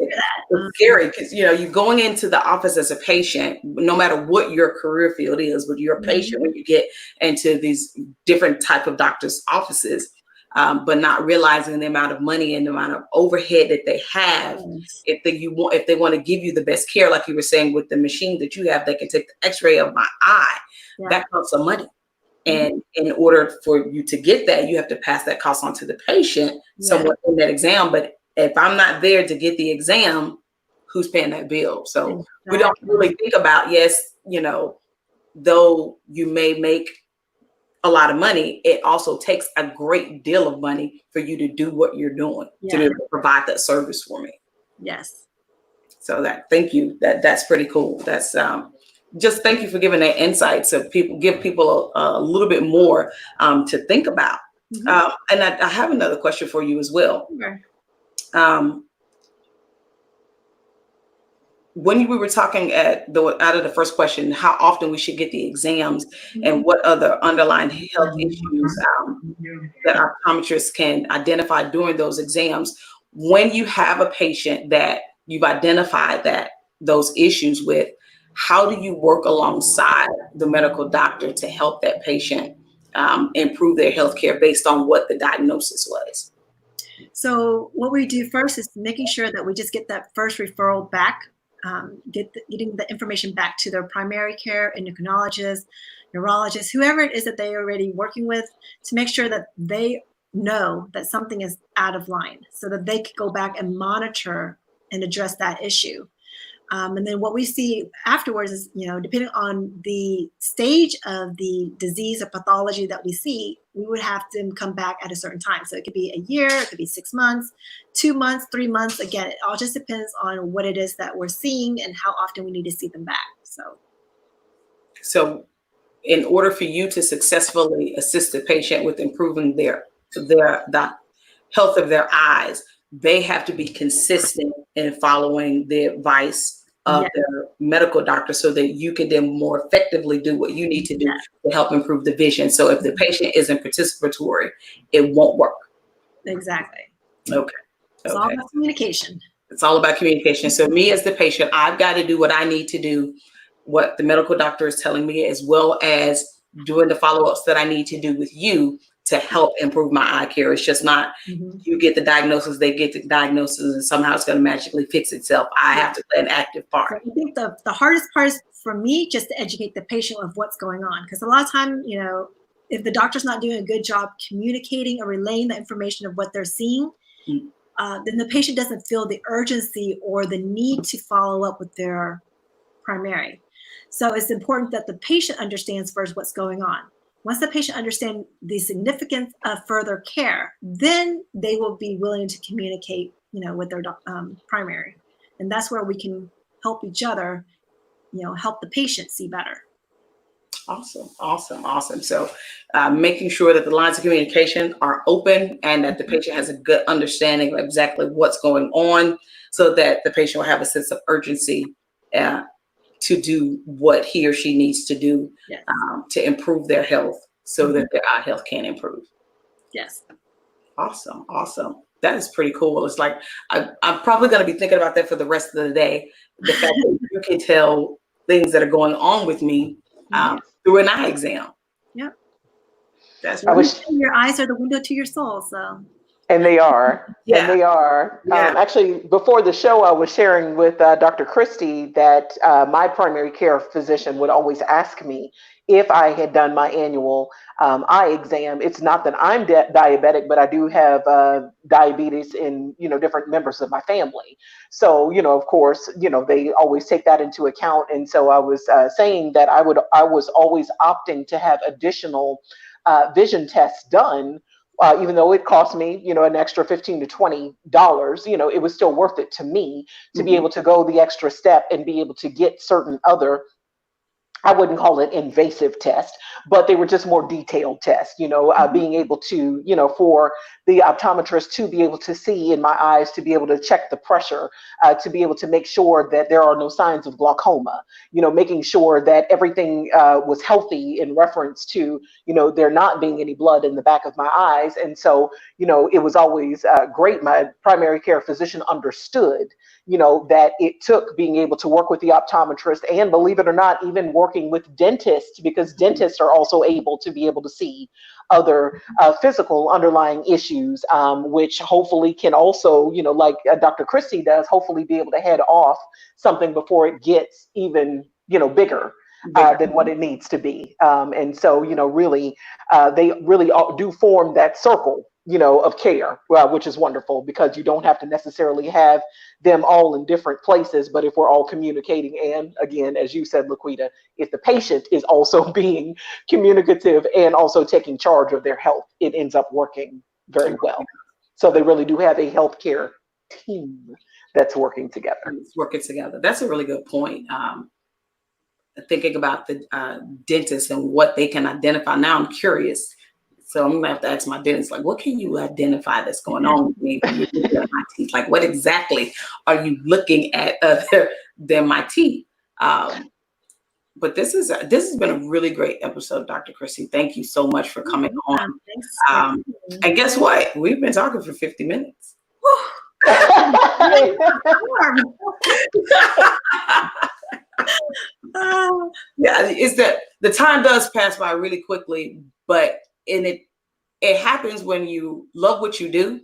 A: It's scary because, you're going into the office as a patient, no matter what your career field is, but you're a patient when you get into these different type of doctors' offices. But not realizing the amount of money and the amount of overhead that they have. If they want to give you the best care, like you were saying, with the machine that you have that can take the X-ray of my eye, that costs some money. And in order for you to get that, you have to pass that cost on to the patient somewhat in that exam. But if I'm not there to get the exam, who's paying that bill? So we don't really think about, though you may make a lot of money, it also takes a great deal of money for you to do what you're doing, to be able to provide that service for me.
C: Yes.
A: So thank you. That's pretty cool. That's just thank you for giving that insight, so give people a little bit more to think about. And I have another question for you as well. When we were talking out of the first question, how often we should get the exams and what other underlying health issues that our optometrists can identify during those exams. When you have a patient that you've identified those issues with, how do you work alongside the medical doctor to help that patient improve their health care based on what the diagnosis was?
C: So what we do first is making sure that we just get that first referral back, getting the information back to their primary care, endocrinologist, neurologist, whoever it is that they're already working with, to make sure that they know that something is out of line so that they could go back and monitor and address that issue. And then what we see afterwards is, depending on the stage of the disease or pathology that we see, we would have them come back at a certain time. So it could be a year, it could be 6 months, 2 months, 3 months. Again, it all just depends on what it is that we're seeing and how often we need to see them back.
A: So in order for you to successfully assist the patient with improving the health of their eyes, they have to be consistent in following the advice of their medical doctor, so that you can then more effectively do what you need to do to help improve the vision. So if the patient isn't participatory, it won't work.
C: Exactly.
A: Okay.
C: It's all about communication.
A: It's all about communication. So me as the patient, I've got to do what I need to do, what the medical doctor is telling me, as well as doing the follow-ups that I need to do with you to help improve my eye care. It's just not you get the diagnosis, they get the diagnosis, and somehow it's going to magically fix itself. I have to play an active part.
C: So I think the hardest part is for me just to educate the patient of what's going on. Because a lot of time, you know, if the doctor's not doing a good job communicating or relaying the information of what they're seeing, then the patient doesn't feel the urgency or the need to follow up with their primary. So it's important that the patient understands first what's going on. Once the patient understands the significance of further care, then they will be willing to communicate, you know, with their primary. And that's where we can help each other, you know, help the patient see better.
A: Awesome. So making sure that the lines of communication are open and that the patient has a good understanding of exactly what's going on so that the patient will have a sense of urgency to do what he or she needs to do to improve their health so that their eye health can improve.
C: Yes.
A: Awesome. That is pretty cool. It's like, I'm probably going to be thinking about that for the rest of the day. The fact that you can tell things that are going on with me through an eye exam.
C: Yep.
A: That's
C: your eyes are the window to your soul. So.
B: And they are.
A: Yeah.
B: And they are.
A: Yeah.
B: Actually, before the show, I was sharing with Dr. Kristie that my primary care physician would always ask me if I had done my annual eye exam. It's not that I'm diabetic, but I do have diabetes in, you know, different members of my family. So, you know, of course, you know, they always take that into account. And so I was saying that I was always opting to have additional vision tests done. Even though it cost me, you know, an extra $15 to $20, you know, it was still worth it to me to be able to go the extra step and be able to get certain other, I wouldn't call it invasive tests, but they were just more detailed tests, you know, being able to, you know, for the optometrist to be able to see in my eyes, to be able to check the pressure, to be able to make sure that there are no signs of glaucoma, you know, making sure that everything was healthy in reference to, you know, there not being any blood in the back of my eyes. And so, you know, it was always great. My primary care physician understood, you know, that it took being able to work with the optometrist and, believe it or not, even working with dentists, because dentists are also able to be able to see other physical underlying issues, which hopefully can also, you know, like Dr. Kristie does, hopefully be able to head off something before it gets even, you know, bigger than what it needs to be. And so, you know, really, they really do form that circle, you know, of care, which is wonderful, because you don't have to necessarily have them all in different places. But if we're all communicating, and again, as you said, LaQuita, if the patient is also being communicative and also taking charge of their health, it ends up working very well. So they really do have a healthcare team that's working together.
A: It's working together. That's a really good point. Thinking about the dentist and what they can identify. Now I'm curious. So I'm gonna have to ask my dentist, like, what can you identify that's going on with me when you're looking at my teeth? Like, what exactly are you looking at other than my teeth? But this has been a really great episode, Dr. Kristie. Thank you so much for coming on. And guess what? We've been talking for 50 minutes. Yeah, it's that the time does pass by really quickly, but it happens when you love what you do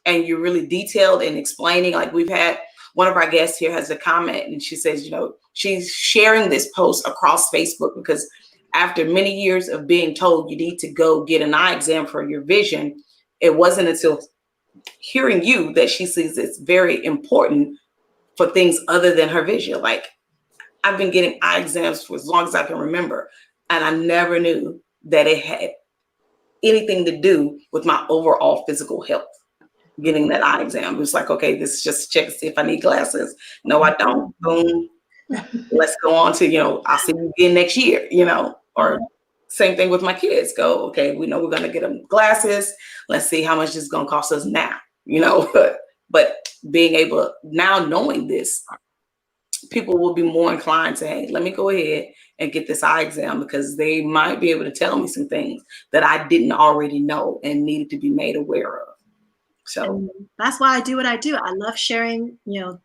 A: and you're really detailed in explaining. Like, we've had one of our guests here has a comment, and she says, you know, she's sharing this post across Facebook because after many years of being told you need to go get an eye exam for your vision, it wasn't until hearing you that she sees it's very important for things other than her vision. Like, I've been getting eye exams for as long as I can remember, and I never knew that it had anything to do with my overall physical health. Getting that eye exam, it was like, okay, this is just to check to see if I need glasses. No, I don't. Boom. Let's go on to, you know, I'll see you again next year, you know, or same thing with my kids. Go, okay, we know we're going to get them glasses. Let's see how much it's going to cost us now, you know, but being able, now knowing this, people will be more inclined to, hey, let me go ahead and get this eye exam, because they might be able to tell me some things that I didn't already know and needed to be made aware of. So
C: and that's why I do what I do. I love sharing,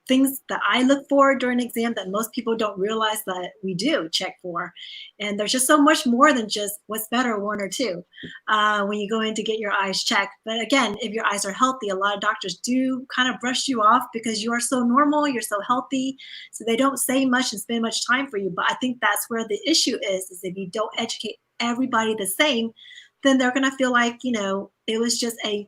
C: things that I look for during an exam that most people don't realize that we do check for. And there's just so much more than just what's better, one or two, when you go in to get your eyes checked. But again, if your eyes are healthy, a lot of doctors do kind of brush you off because you are so normal, you're so healthy. So they don't say much and spend much time for you. But I think that's where the issue is if you don't educate everybody the same, then they're going to feel like, it was just a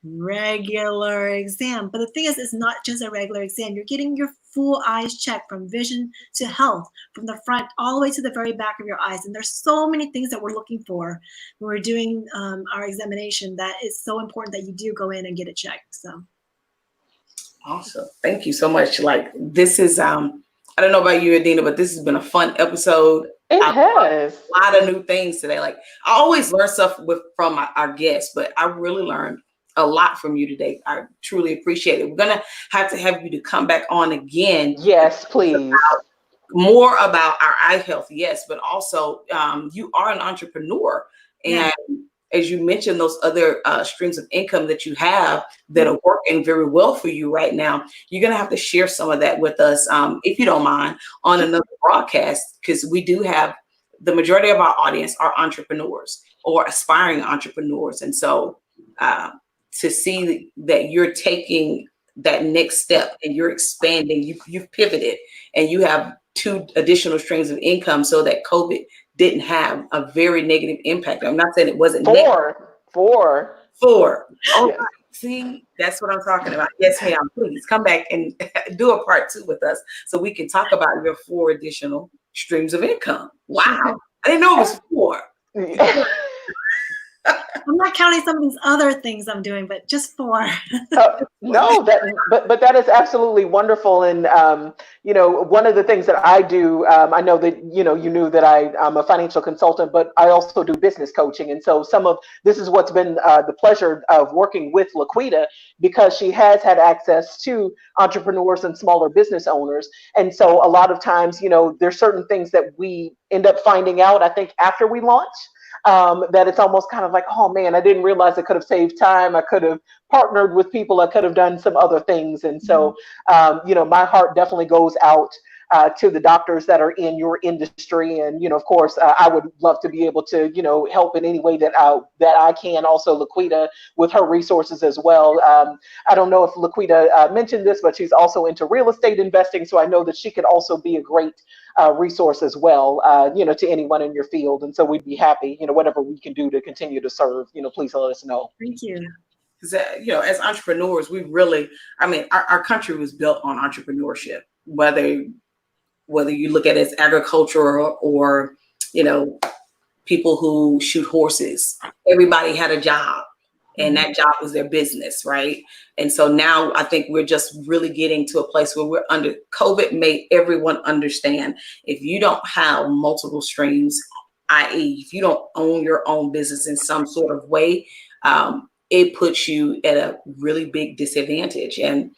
C: regular exam. But the thing is, it's not just a regular exam. You're getting your full eyes checked from vision to health, from the front all the way to the very back of your eyes. And there's so many things that we're looking for when we're doing our examination that it's so important that you do go in and get it checked. So
A: awesome. Thank you so much. Like, this is I don't know about you, Adina, but this has been a fun episode.
B: It has
A: a lot of new things today. Like, I always learn stuff from our guests, but I really learned a lot from you today. I truly appreciate it. We're gonna have you to come back on again.
B: Yes, please.
A: More about our eye health, yes, but also you are an entrepreneur, and as you mentioned, those other streams of income that you have that are working very well for you right now, you're going to have to share some of that with us, if you don't mind, on another broadcast, because we do have the majority of our audience are entrepreneurs or aspiring entrepreneurs. And so to see that you're taking that next step and you're expanding, you've pivoted and you have 2 additional streams of income so that COVID didn't have a very negative impact. I'm not saying it wasn't
B: Four.
A: Oh,
B: Yes.
A: right. See, that's what I'm talking about. Yes, ma'am. Please come back and do a part 2 with us so we can talk about your 4 additional streams of income. Wow. I didn't know it was 4.
C: I'm not counting some of these other things I'm doing, but just 4.
B: No, but that is absolutely wonderful. And, one of the things that I do, I know that, you knew that I'm a financial consultant, but I also do business coaching. And so this is what's been the pleasure of working with LaQuita, because she has had access to entrepreneurs and smaller business owners. And so a lot of times, there's certain things that we end up finding out, I think, after we launch. That it's almost kind of like, oh man, I didn't realize I could have saved time. I could have partnered with people. I could have done some other things. And so, my heart definitely goes out to the doctors that are in your industry. And, of course, I would love to be able to, help in any way that I can. Also, LaQuita with her resources as well. I don't know if LaQuita mentioned this, but she's also into real estate investing. So I know that she could also be a great resource as well, to anyone in your field. And so we'd be happy, whatever we can do to continue to serve, please let us know.
C: Thank you.
A: Because, as entrepreneurs, we really, our country was built on entrepreneurship, whether you look at it as agriculture or, people who shoot horses. Everybody had a job and that job was their business, right? And so now I think we're just really getting to a place where COVID made everyone understand, if you don't have multiple streams, i.e. if you don't own your own business in some sort of way, it puts you at a really big disadvantage. And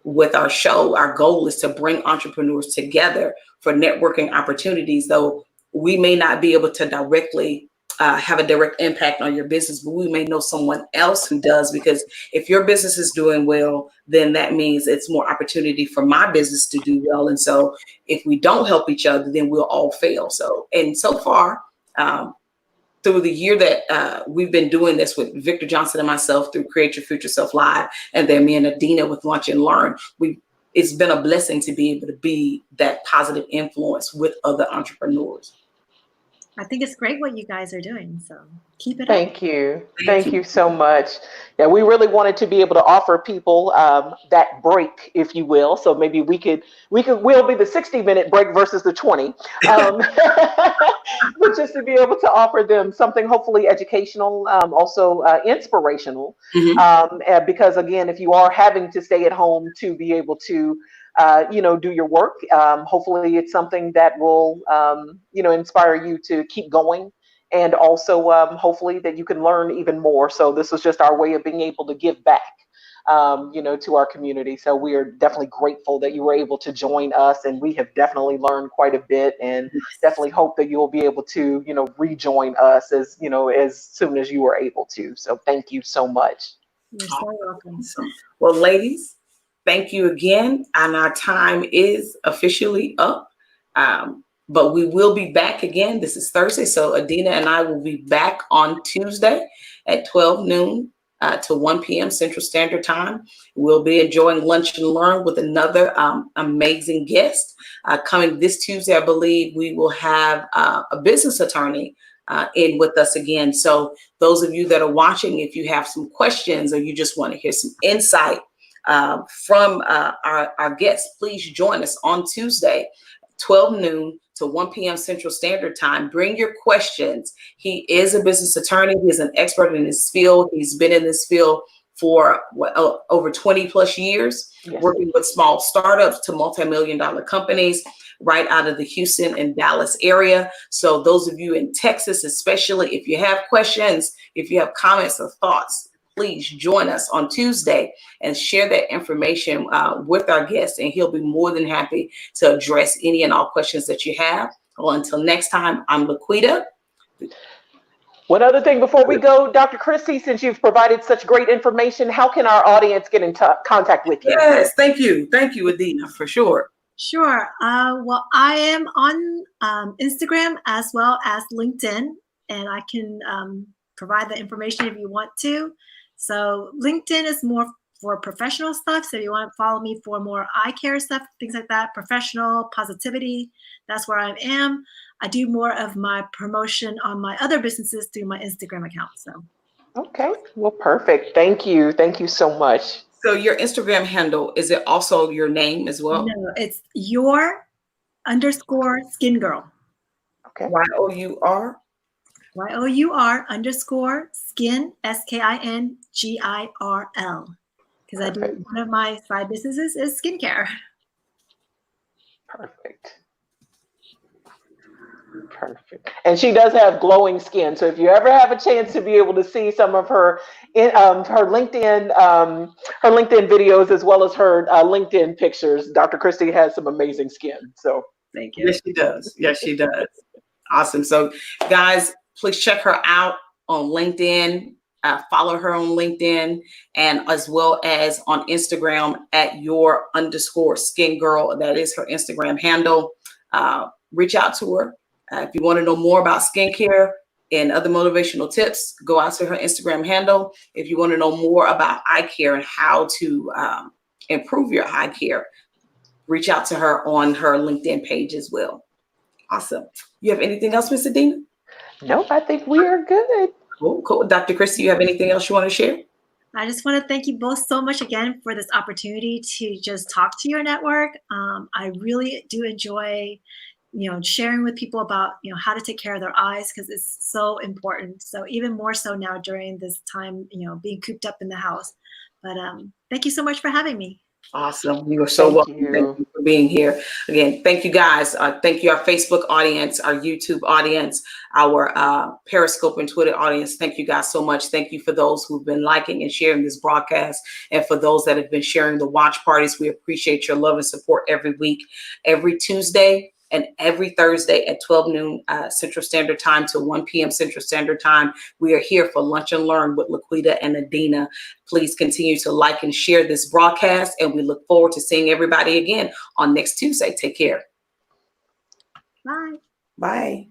A: with our show, our goal is to bring entrepreneurs together for networking opportunities, though we may not be able to directly have a direct impact on your business, but we may know someone else who does, because if your business is doing well, then that means it's more opportunity for my business to do well. And so if we don't help each other, then we'll all fail. So far, through the year that we've been doing this with Victor Johnson and myself through Create Your Future Self Live, and then me and Adina with Lunch and Learn, it's been a blessing to be able to be that positive influence with other entrepreneurs.
C: I think it's great what you guys are doing. So keep it up.
B: Thank you. Thank you so much. Yeah, we really wanted to be able to offer people that break, if you will. So maybe we'll be the 60-minute break versus the 20. But just to be able to offer them something hopefully educational, also inspirational. Because again, if you are having to stay at home to be able to do your work, hopefully it's something that will, inspire you to keep going. And also, hopefully that you can learn even more. So this was just our way of being able to give back, to our community. So we are definitely grateful that you were able to join us, and we have definitely learned quite a bit, and definitely hope that you'll be able to, rejoin us as soon as you are able to. So thank you so much.
C: You're so welcome.
A: Awesome. Well, ladies, thank you again. And our time is officially up. But we will be back again. This is Thursday. So Adina and I will be back on Tuesday at 12 noon to 1 p.m. Central Standard Time. We'll be enjoying Lunch and Learn with another amazing guest. Coming this Tuesday, I believe we will have a business attorney in with us again. So those of you that are watching, if you have some questions or you just want to hear some insight from our guests, please join us on Tuesday, 12 noon to 1 p.m. Central Standard Time. Bring your questions. He is a business attorney. He is an expert in his field. He's been in this field for over 20 plus years, yes, working with small startups to multi-million-dollar companies right out of the Houston and Dallas area. So those of you in Texas, especially, if you have questions, if you have comments or thoughts, please join us on Tuesday and share that information with our guest, and he'll be more than happy to address any and all questions that you have. Well, until next time, I'm LaQuita.
B: One other thing before we go, Dr. Kristie, since you've provided such great information, how can our audience get in contact with you?
A: Yes, thank you. Thank you, Adina, for sure.
C: Sure. Well, I am on Instagram as well as LinkedIn, and I can provide the information if you want to. So LinkedIn is more for professional stuff. So if you want to follow me for more eye care stuff, things like that, professional positivity, that's where I am. I do more of my promotion on my other businesses through my Instagram account. So.
B: Okay, well, perfect. Thank you. Thank you so much.
A: So your Instagram handle, is it also your name as well?
C: No, it's your_skin girl.
B: Okay.
A: YOUR?
C: YOUR_skin, SKINGIRL. Because I do, one of my side businesses is skincare.
B: Perfect. Perfect. And she does have glowing skin. So if you ever have a chance to be able to see some of her LinkedIn videos as well as her LinkedIn pictures, Dr. Kristie has some amazing skin. So
C: thank you.
A: Yes, she does. Yes, she does. Awesome. So guys, please check her out on LinkedIn. Follow her on LinkedIn and as well as on Instagram at your_skin girl. That is her Instagram handle. Reach out to her. If you want to know more about skincare and other motivational tips, go out to her Instagram handle. If you want to know more about eye care and how to improve your eye care, reach out to her on her LinkedIn page as well. Awesome. You have anything else, Ms. Adina?
B: Nope, I think we are good.
A: Cool, cool. Dr. Kristie, you have anything else you want to share?
C: I just want to thank you both so much again for this opportunity to just talk to your network. I really do enjoy sharing with people about, how to take care of their eyes, because it's so important. So even more so now during this time, being cooped up in the house. But thank you so much for having me.
A: Awesome. You are so welcome. Thank you for being here. Again, thank you guys. Thank you, our Facebook audience, our YouTube audience, our Periscope and Twitter audience. Thank you guys so much. Thank you for those who've been liking and sharing this broadcast. And for those that have been sharing the watch parties, we appreciate your love and support every week, every Tuesday and every Thursday at 12 noon Central Standard Time to 1 p.m. Central Standard Time. We are here for Lunch and Learn with LaQuita and Adina. Please continue to like and share this broadcast, and we look forward to seeing everybody again on next Tuesday. Take care.
C: Bye.
A: Bye.